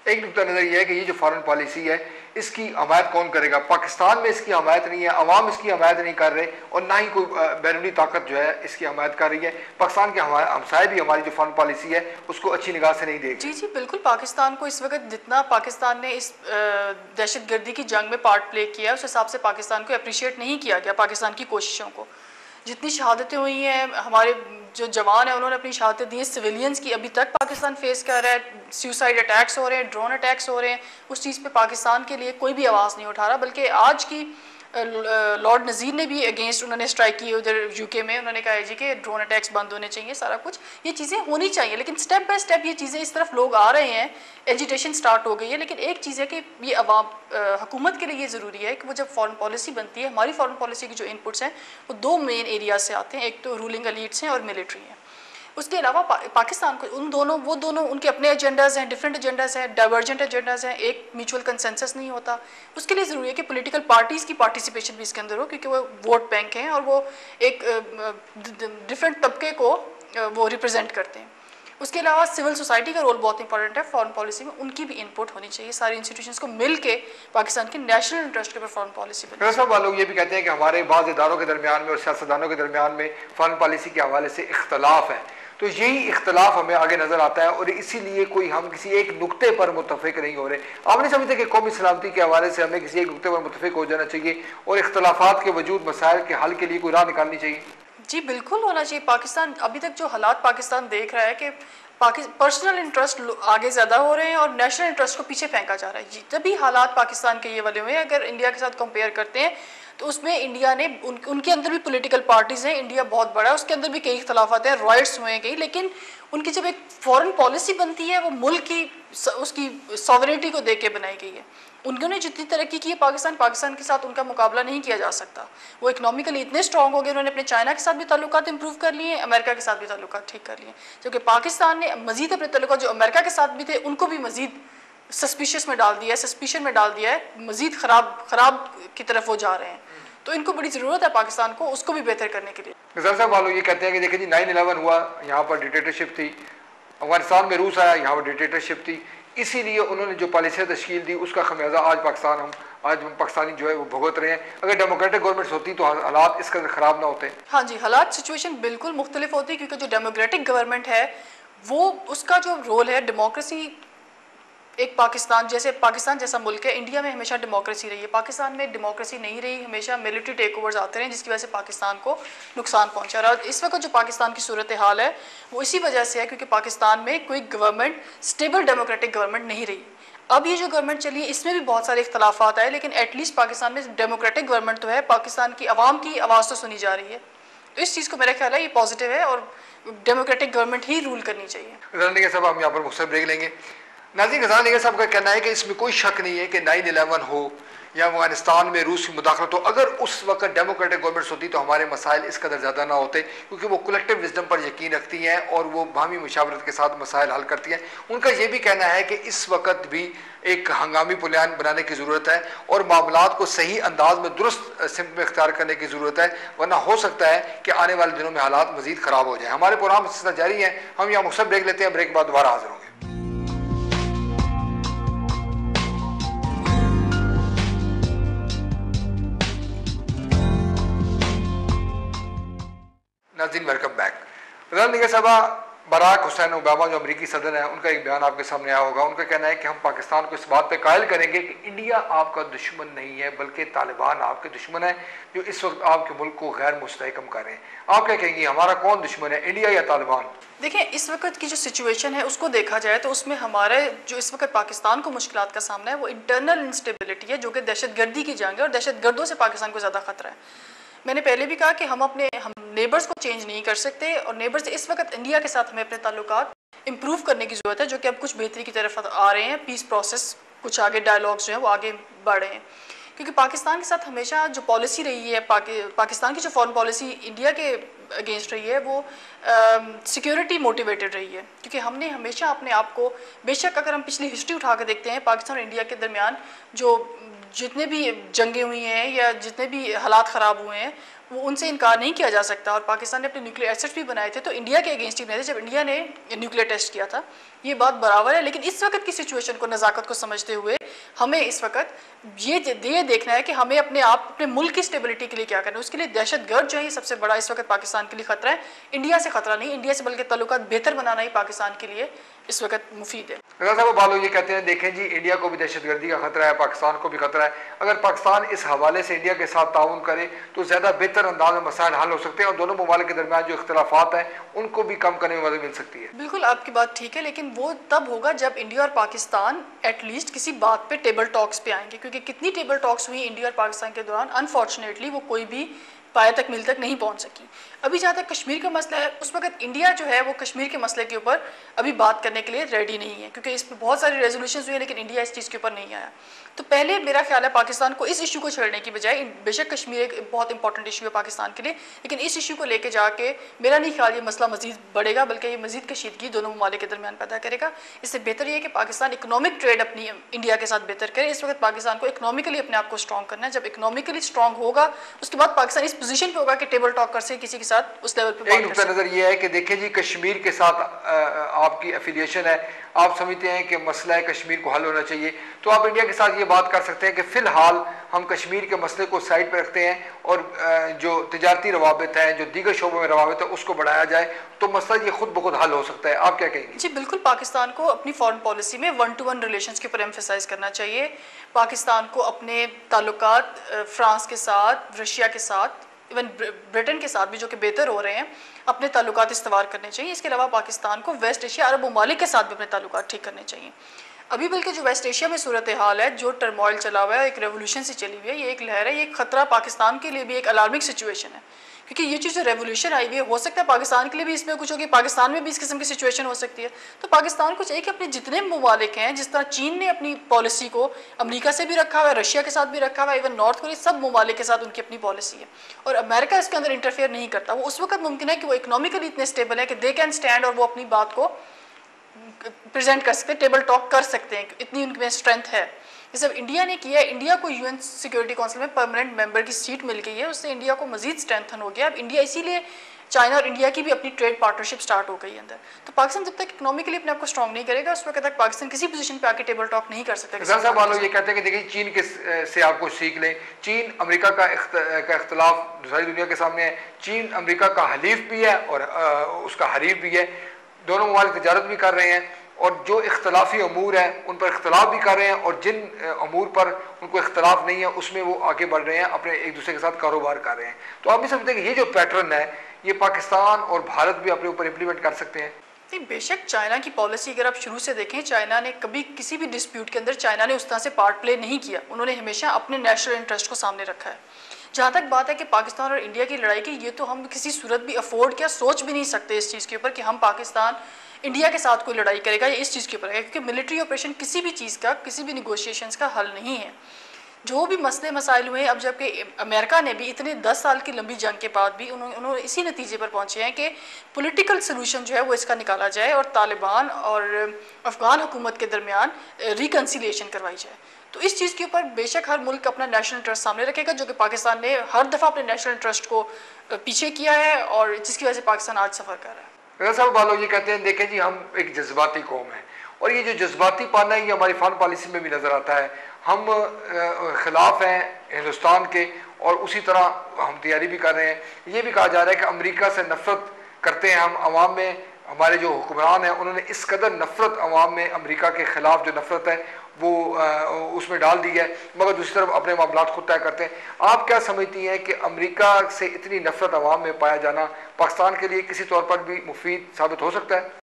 एक नुकता नज़र यह है कि ये जो फॉरेन पॉलिसी है इसकी हमायत कौन करेगा। पाकिस्तान में इसकी हमायत नहीं है, अवाम इसकी हमायत नहीं कर रहे और ना ही कोई बैरूनी ताकत जो है इसकी हमायत कर रही है। पाकिस्तान के हमसाए भी हमारी जो फॉरेन पॉलिसी है उसको अच्छी निगाह से नहीं देख। जी जी बिल्कुल, पाकिस्तान को इस वक्त जितना पाकिस्तान ने इस दहशतगर्दी की जंग में पार्ट प्ले किया है उस हिसाब से पाकिस्तान को अप्रिशिएट नहीं किया गया। पाकिस्तान की कोशिशों को, जितनी शहादतें हुई हैं, हमारे जो जवान हैं उन्होंने अपनी शहादतें दी हैं, सिविलियंस की अभी तक पाकिस्तान फेस कर रहा है, सुसाइड अटैक्स हो रहे हैं, ड्रोन अटैक्स हो रहे हैं, उस चीज़ पे पाकिस्तान के लिए कोई भी आवाज़ नहीं उठा रहा। बल्कि आज की लॉर्ड नज़ीर ने भी अगेंस्ट उन्होंने स्ट्राइक की उधर यूके में। उन्होंने कहा है जी कि ड्रोन अटैक्स बंद होने चाहिए, सारा कुछ ये चीज़ें होनी चाहिए, लेकिन स्टेप बाय स्टेप ये चीज़ें इस तरफ लोग आ रहे हैं, एजिटेशन स्टार्ट हो गई है। लेकिन एक चीज़ है कि ये अवाम हुकूमत के लिए ये ज़रूरी है कि वो जब फॉरेन पॉलिसी बनती है, हमारी फॉरेन पॉलिसी की जो इनपुट्स हैं वो दो मेन एरिया से आते हैं, एक तो रूलिंग एलीट्स हैं और मिलिट्री हैं। उसके अलावा पाकिस्तान को वो दोनों उनके अपने एजेंडाज हैं, डिफरेंट एजेंडाज हैं, डाइवर्जेंट एजेंडाज हैं, एक म्यूचुअल कंसेंसस नहीं होता। उसके लिए ज़रूरी है कि पॉलिटिकल पार्टीज़ की पार्टिसिपेशन भी इसके अंदर हो, क्योंकि वो वोट बैंक हैं और वो एक डिफरेंट तबके को वो रिप्रेजेंट करते हैं। उसके अलावा सिविल सोसाइटी का रोल बहुत इंपॉर्टेंट है फॉरेन पॉलिसी में, उनकी भी इनपुट होनी चाहिए। सारी इंस्टीट्यूशंस को मिल के पाकिस्तान के नेशनल इंटरेस्ट के ऊपर फॉरेन पॉलिसी बने। सब लोग ये भी कहते हैं कि हमारे बाज़ इदारों के दरमियान में और सियासतदानों के दरमियान में फॉरेन पॉलिसी के हवाले से इख्तलाफ है, तो यही इख्तलाफ हमें आगे नजर आता है और इसीलिए कोई हम किसी एक नुक्ते पर मुत्तफिक नहीं हो रहे। आप नहीं समझते कि कौमी सलामती के हवाले से हमें किसी एक नुक्ते पर मुत्तफिक हो जाना चाहिए और इख्तलाफात के वजूद मसाइल के हल के लिए कोई राह निकालनी चाहिए? जी बिल्कुल होना चाहिए। पाकिस्तान अभी तक जो हालात पाकिस्तान देख रहा है कि पर्सनल इंटरेस्ट आगे ज़्यादा हो रहे हैं और नेशनल इंटरेस्ट को पीछे फेंका जा रहा है। जी तभी हालात पाकिस्तान के ये वाले हुए हैं। अगर इंडिया के साथ कंपेयर करते हैं तो उसमें इंडिया ने उनके अंदर भी पॉलिटिकल पार्टीज़ हैं, इंडिया बहुत बड़ा है, उसके अंदर भी कई इख्तलाफात हैं, रॉयट्स हुए हैं कई, लेकिन उनकी जब एक फॉरेन पॉलिसी बनती है वो मुल्क की उसकी सॉवरेनिटी को देख के बनाई गई है। उन्होंने जितनी तरक्की की है पाकिस्तान के साथ उनका मुकाबला नहीं किया जा सकता। वो इकोनॉमिकली इतने स्ट्रॉन्ग हो गए, उन्होंने अपने चाइना के साथ भी ताल्लुकात इंप्रूव कर लिए, अमेरिका के साथ भी ताल्लुकात ठीक कर लिए, जबकि पाकिस्तान ने मजीद अपने ताल्लुकात जो अमेरिका के साथ भी थे उनको भी मजीद सस्पिशियस में डाल दिया है, सस्पिशन में डाल दिया है, मजीद खराब की तरफ वो जा रहे हैं। तो इनको बड़ी ज़रूरत है पाकिस्तान को उसको भी बेहतर करने के लिए। निज़ार साहब वालों ये कहते हैं कि देखिए जी 9/11 हुआ, यहाँ पर डिक्टेटरशिप थी, अफगानिस्तान में रूस आया, यहाँ पर डिक्टेटरशिप थी, इसीलिए उन्होंने जो पॉलिसियाँ तश्कील दी उसका खमियाजा आज हम पाकिस्तानी जो है वो भुगत रहे हैं। अगर डेमोक्रेटिक गवर्नमेंट्स होती तो हालात इस कदर ख़राब ना होते। हाँ जी, हालात सिचुएशन बिल्कुल मुख्तलिफ होती, क्योंकि जो डेमोक्रेटिक गवर्नमेंट है वो उसका जो रोल है डेमोक्रेसी, एक पाकिस्तान जैसा मुल्क है, इंडिया में हमेशा डेमोक्रेसी रही है, पाकिस्तान में डेमोक्रेसी नहीं रही, हमेशा मिलिट्री टेक ओवर्स आते रहे जिसकी वजह से पाकिस्तान को नुकसान पहुंचा रहा है। और इस वक्त जो पाकिस्तान की सूरत हाल है वो इसी वजह से है क्योंकि पाकिस्तान में कोई गवर्नमेंट स्टेबल डेमोक्रेटिक गवर्नमेंट नहीं रही। अब ये जो गवर्नमेंट चली है इसमें भी बहुत सारे इख्तलाफात आए, लेकिन एटलीस्ट पाकिस्तान में डेमोक्रेटिक गवर्नमेंट तो है, पाकिस्तान की आवाम की आवाज़ तो सुनी जा रही है। तो इस चीज़ को मेरा ख्याल है ये पॉजिटिव है और डेमोक्रेटिक गवर्नमेंट ही रूल करनी चाहिए। सब हम यहाँ पर मुख्तसर ब्रेक लेंगे। नाज़रीन, ग़ज़ाल निगर साहब का कहना है कि इसमें कोई शक नहीं है कि 9/11 हो या अफगानिस्तान में रूस की मुदाखलत हो, अगर उस वक्त डेमोक्रेटिक गवर्नमेंट्स होती तो हमारे मसाइल इस कदर ज़्यादा ना होते, क्योंकि वो कलेक्टिव विजडम पर यकीन रखती हैं और वो बाहमी मुशावरत के साथ मसाइल हल करती हैं। उनका ये भी कहना है कि इस वक्त भी एक हंगामी प्लान बनाने की ज़रूरत है और मामलात को सही अंदाज में दुरुस्त सिमत में इख्तियार करने की ज़रूरत है, वरना हो सकता है कि आने वाले दिनों में हालात मज़ीद ख़राब हो जाए। हमारे प्रोग्राम जारी हैं, हम यहाँ मुख्तसर ब्रेक लेते हैं, ब्रेक के बाद दोबारा हाजिर होंगे। नाज़रीन, वेलकम बैक। ग़ज़ाल निगर साहब, बराक हुसैन ओबामा जो अमरीकी सदर हैं उनका एक बयान आपके सामने आया होगा। उनका कहना है कि हम पाकिस्तान को इस बात पे कायल करेंगे कि इंडिया आपका दुश्मन नहीं है बल्कि तालिबान आपके दुश्मन है जो इस वक्त आपके मुल्क को गैर मुस्तहकम कर रहे हैं। आप क्या कहेंगे, हमारा कौन दुश्मन है, इंडिया या तालिबान? देखिए, इस वक्त की जो सिचुएशन है उसको देखा जाए तो उसमें हमारे जो इस वक्त पाकिस्तान को मुश्किलात का सामना है वो इंटरनल इंस्टेबिलिटी है, जो कि दहशतगर्दी की जंग है और दहशतगर्दों से पाकिस्तान को ज़्यादा खतरा है। मैंने पहले भी कहा कि हम नेबर्स को चेंज नहीं कर सकते और नेबर्स इस वक्त इंडिया के साथ हमें अपने ताल्लुकात इंप्रूव करने की ज़रूरत है, जो कि अब कुछ बेहतरी की तरफ आ रहे हैं। पीस प्रोसेस कुछ आगे डायलॉग्स जो हैं वो आगे बढ़ रहे हैं, क्योंकि पाकिस्तान के साथ हमेशा जो पॉलिसी रही है, पाकिस्तान की जो फॉरेन पॉलिसी इंडिया के अगेंस्ट रही है वो सिक्योरिटी मोटिवेटेड रही है, क्योंकि हमने हमेशा अपने आप को, बेशक अगर हम पिछली हिस्ट्री उठा के देखते हैं पाकिस्तान और इंडिया के दरमियान जो जितने भी जंगें हुई हैं या जितने भी हालात ख़राब हुए हैं वो उनसे इनकार नहीं किया जा सकता। और पाकिस्तान ने अपने न्यूक्लियर एसेट्स भी बनाए थे, तो इंडिया के अगेंस्ट ही बनाए थे जब इंडिया ने न्यूक्लियर टेस्ट किया था, ये बात बराबर है। लेकिन इस वक्त की सिचुएशन को, नज़ाकत को समझते हुए हमें इस वक्त ये देखना है कि हमें अपने मुल्क की स्टेबिलिटी के लिए क्या करना है। उसके लिए दहशतगर्द जो है ये सबसे बड़ा इस वक्त पाकिस्तान के लिए खतरा है। इंडिया से खतरा नहीं, इंडिया से बल्कि ताल्लुकात बेहतर बनाना ही पाकिस्तान के लिए इस वक्त मुफीद है। रज़ा साहब बालो ये कहते हैं, देखें जी, इंडिया को भी दहशतगर्दी का खतरा है, पाकिस्तान को भी खतरा है। अगर पाकिस्तान इस हवाले से इंडिया के साथ ताउन करे तो ज़्यादा बेहतर अंदाज में मसाइल हल हो सकते हैं और दोनों ममालिक के दरमियान जो इख्तलाफात हैं उनको भी कम करने में मदद मिल सकती है। बिल्कुल आपकी बात ठीक है, लेकिन वो तब होगा जब इंडिया और पाकिस्तान एटलीस्ट किसी बात पे टेबल टॉक्स पे आएंगे, क्योंकि कितनी टेबल टॉक्स हुई इंडिया और पाकिस्तान के दौरान, अनफॉर्चुनेटली वो कोई भी पाया तक मिल तक नहीं पहुंच सकी। अभी जहाँ तक कश्मीर का मसला है, उस वक्त इंडिया जो है वो कश्मीर के मसले के ऊपर अभी बात करने के लिए रेडी नहीं है, क्योंकि इस पर बहुत सारी रेजोल्यूशन हुई है लेकिन इंडिया इस चीज़ के ऊपर नहीं आया। तो पहले मेरा ख्याल है पाकिस्तान को इस इशू को छेड़ने की बजाय, बेशक कश्मीर एक बहुत इंपॉर्टेंट इशू है पाकिस्तान के लिए, लेकिन इस इशू को लेके जाके मेरा नहीं ख्याल ये मसला मजीद बढ़ेगा, बल्कि ये मजीद कशीदगी दोनों ममालिक के दरमियान पैदा करेगा। इससे बेहतर ये है कि पाकिस्तान इकोनॉमिक ट्रेड अपनी इंडिया के साथ बेहतर करे। इस वक्त पाकिस्तान को इकोनॉमिकली अपने आप को स्ट्रॉन्ग करना है। जब इकोनॉमिकली स्ट्रॉन्ग होगा उसके बाद पाकिस्तान इस पोजीशन पे होगा कि टेबल टॉक कर सके किसी के साथ उस लेवल पे। एक नुकता नज़र ये है कि देखिए जी, कश्मीर के साथ आपकी एफिलिएशन है, आप समझते हैं कि मसला है कश्मीर को हल होना चाहिए, तो आप इंडिया के साथ ये बात कर सकते हैं कि फ़िलहाल हम कश्मीर के मसले को साइड पर रखते हैं और जो तिजारती रवाबित हैं, जो दीगर शोबों में रवाबित है, उसको बढ़ाया जाए, तो मसला ये खुद ब खुद हल हो सकता है। आप क्या कहेंगे? जी बिल्कुल, पाकिस्तान को अपनी फॉरेन पॉलिसी में 1-to-1 रिलेशंस के ऊपर एम्फेसाइज करना चाहिए। पाकिस्तान को अपने ताल्लुकात फ्रांस के साथ, रशिया के साथ, इवन ब्रिटेन के साथ भी जो कि बेहतर हो रहे हैं, अपने ताल्लुकात इस्तवार करने चाहिए। इसके अलावा पाकिस्तान को वेस्ट एशिया, अरब ममालिक के साथ भी अपने ताल्लुकात ठीक करने चाहिए। अभी बल्कि जो वेस्ट एशिया में सूरत हाल है, जो टर्मोइल चला हुआ है, एक रेवोल्यूशन सी चली हुई है, ये एक लहर है, ये एक खतरा पाकिस्तान के लिए भी एक अलार्मिंग सिचुएशन है, क्योंकि ये चीज़ जो रेवोल्यूशन आई हुई है, हो सकता है पाकिस्तान के लिए भी इसमें कुछ होगी, पाकिस्तान में भी इस किस्म की सिचुएशन हो सकती है। तो पाकिस्तान को चाहिए कि अपने जितने ममालिक हैं, जिस तरह चीन ने अपनी पॉलिसी को अमेरिका से भी रखा हुआ है, रशिया के साथ भी रखा हुआ है, इवन नॉर्थ कोरिया, सब ममालिक के साथ उनकी अपनी पॉलिसी है और अमेरिका इसके अंदर इंटरफेयर नहीं करता। वो उस वक्त मुमकिन है कि वो इकोनॉमिकली इतने स्टेबल है कि दे कैन स्टैंड और वो अपनी बात को प्रेजेंट कर सकते हैं, टेबल टॉक कर सकते हैं, इतनी उनके स्ट्रेंथ है। ये सब इंडिया ने किया है। इंडिया को यूएन सिक्योरिटी काउंसिल में परमानेंट मेंबर की सीट मिल गई है, उससे इंडिया को मजीद स्ट्रेंथन हो गया। अब इंडिया इसीलिए, चाइना और इंडिया की भी अपनी ट्रेड पार्टनरशिप स्टार्ट हो गई है अंदर। तो पाकिस्तान जब तक इकोनॉमिकली अपने आप को स्ट्रॉन्ग नहीं करेगा, उस वक्त तक पाकिस्तान किसी पोजीशन पे आके टेबल टॉक नहीं कर सकता। साहब वालों ये कहते हैं कि देखिए, चीन के से आप कुछ सीख लें। चीन अमेरिका का इख्तलाफ सारी दुनिया के सामने है। चीन अमेरिका का हलीफ भी है और उसका हरीफ भी है। दोनों ममालिक तिजारत भी कर रहे हैं और जो इख्तलाफी अमूर हैं उन पर इख्तलाफ भी कर रहे हैं और जिन अमूर पर उनको इख्तलाफ नहीं है उसमें वो आगे बढ़ रहे हैं, अपने एक दूसरे के साथ कारोबार कर रहे हैं। तो आप भी समझते हैं कि ये जो पैटर्न है ये पाकिस्तान और भारत भी अपने ऊपर इम्प्लीमेंट कर सकते हैं? नहीं, बेशक चाइना की पॉलिसी अगर आप शुरू से देखें, चाइना ने कभी किसी भी डिस्प्यूट के अंदर चाइना ने उस तरह से पार्ट प्ले नहीं किया। उन्होंने हमेशा अपने नेशनल इंटरेस्ट को सामने रखा है। जहाँ तक बात है कि पाकिस्तान और इंडिया की लड़ाई की, ये तो हम किसी सूरत भी अफोर्ड क्या सोच भी नहीं सकते इस चीज़ के ऊपर कि हम पाकिस्तान इंडिया के साथ कोई लड़ाई करेगा या इस चीज़ के ऊपर है, क्योंकि मिलिट्री ऑपरेशन किसी भी चीज़ का, किसी भी निगोशिएशंस का हल नहीं है। जो भी मसले मसाइल हुए, अब जबकि अमेरिका ने भी इतने 10 साल की लंबी जंग के बाद भी उन्होंने इसी नतीजे पर पहुंचे हैं कि पॉलिटिकल सलूशन जो है वो इसका निकाला जाए और तालिबान और अफ़गान हुकूमत के दरमियान रिकन्सिलिएशन करवाई जाए। तो इस चीज़ के ऊपर बेशक हर मुल्क अपना नेशनल इंटरेस्ट सामने रखेगा, जो कि पाकिस्तान ने हर दफ़ा अपने नेशनल इंटरेस्ट को पीछे किया है और जिसकी वजह से पाकिस्तान आज सफ़र कर रहा है। रज़ा साहब वालों ये कहते हैं, देखें जी, हम एक जज्बाती कौम है और ये जो जज्बाती पाना है ये हमारी फॉरेन पॉलिसी में भी नज़र आता है। हम खिलाफ हैं हिंदुस्तान के और उसी तरह हम तैयारी भी कर रहे हैं। ये भी कहा जा रहा है कि अमेरिका से नफ़रत करते हैं हम। अवाम में हमारे जो हुक्मरान हैं उन्होंने इस कदर नफ़रत अवाम में अमेरिका के ख़िलाफ़ जो नफ़रत है वो उसमें डाल दी है, मगर दूसरी तरफ अपने मामलात खुद तय करते हैं। आप क्या समझती हैं कि अमेरिका से इतनी नफ़रत अवाम में पाया जाना पाकिस्तान के लिए किसी तौर पर भी मुफीद साबित हो सकता है?